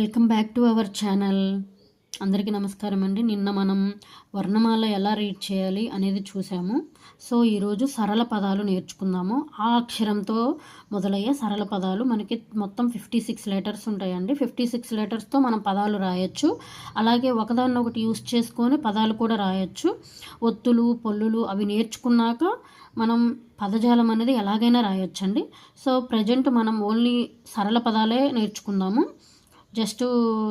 Welcome back to our channel. అందరికీ నమస్కారం అండి. నిన్న మనం వర్ణమాల ఎలా రీడ్ చేయాలి అనేది చూసాము. సో ఈరోజు సరళ పదాలు నేర్చుకుందాము. ఆ అక్షరంతో మొదలయ్యే సరళ పదాలు మనకి మొత్తం 56 లెటర్స్ ఉంటాయండి. 56 లెటర్స్తో మనం పదాలు రాయొచ్చు. అలాగే ఒకదాన్నొకటి యూస్ చేసుకొని పదాలు కూడా రాయొచ్చు. ఒత్తులు పొల్లులు అవి నేర్చుకున్నాక మనం పదజాలం అనేది ఎలాగైనా రాయొచ్చండి. సో ప్రజెంట్ మనం ఓన్లీ సరళ పదాలే నేర్చుకుందాము. జస్ట్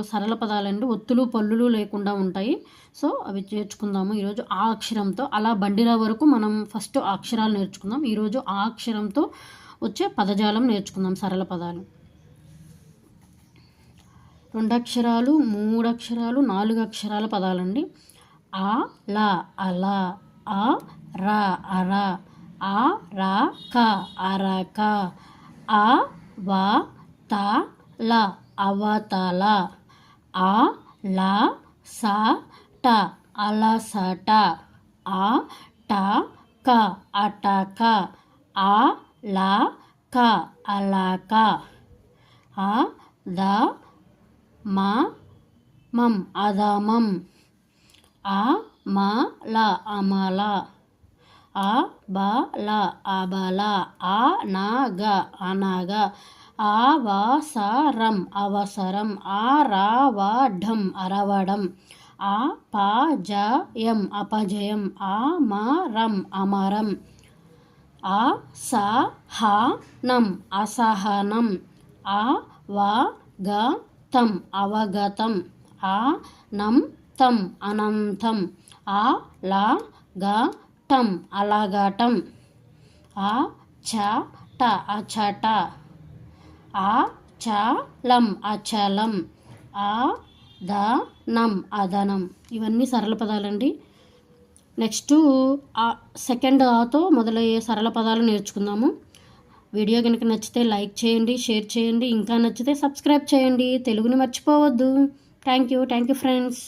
సరళ పదాలండి, ఒత్తులు పల్లులు లేకుండా ఉంటాయి. సో అవి నేర్చుకుందాము ఈరోజు ఆ అక్షరంతో. అలా బండిరా వరకు మనం ఫస్ట్ ఆ అక్షరాలు నేర్చుకుందాం. ఈరోజు ఆ అక్షరంతో వచ్చే పదజాలం నేర్చుకుందాం. సరళ పదాలు 2 అక్షరాలు, 3 అక్షరాలు, 4 అక్షరాల పదాలండి. ఆ లా అలా, ఆ రా అరా, ఆ రా క అరక, ఆ వా తా లా అవతల, ఆ లా సా ట అలసట, ఆ ట క అటక, ఆ లా క అలక, ఆ ద మా మం అదమం, ఆ మా ల అమల, ఆ బ ల అబల, ఆ నాగ అనగ, అవసరం అవసరం, ఆ రావడం అరవడం, ఆ పజయం అపజయం, ఆ మరం అమరం, ఆ సహనం అసహనం, ఆ వగతం అవగతం, ఆ నంతం అనంతం, ఆ లగటం అలగటం, ఆ చట అచట, ఆ చలం అచలం, ఆ దనం అదనం. ఇవన్నీ సరళ పదాలండి. నెక్స్ట్ ఆ సెకండ్ ఆతో మొదలయ్యే సరళ పదాలు నేర్చుకుందాము. వీడియో కనుక నచ్చితే లైక్ చేయండి, షేర్ చేయండి, ఇంకా నచ్చితే సబ్స్క్రైబ్ చేయండి. తెలుగుని మర్చిపోవద్దు. Thank you friends.